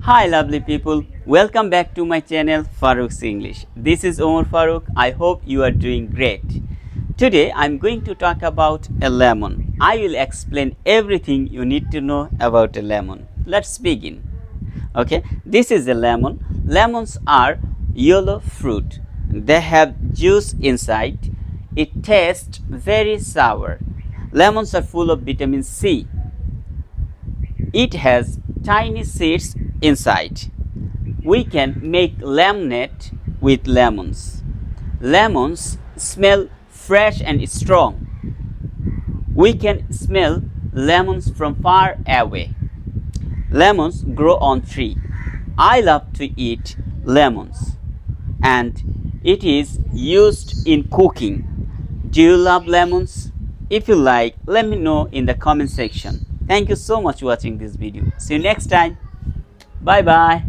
Hi lovely people, welcome back to my channel Farouk's English. This is Omar Farouk. I hope you are doing great. Today I'm going to talk about a lemon. I will explain everything you need to know about a lemon. Let's begin. Okay, this is a lemon. Lemons are yellow fruit. They have juice inside. It tastes very sour. Lemons are full of vitamin C. It has tiny seeds inside. We can make lemonade with lemons. Lemons smell fresh and strong. We can smell lemons from far away. Lemons grow on tree. I love to eat lemons and it is used in cooking. Do you love lemons? If you like, let me know in the comment section. Thank you so much for watching this video. See you next time. Bye bye.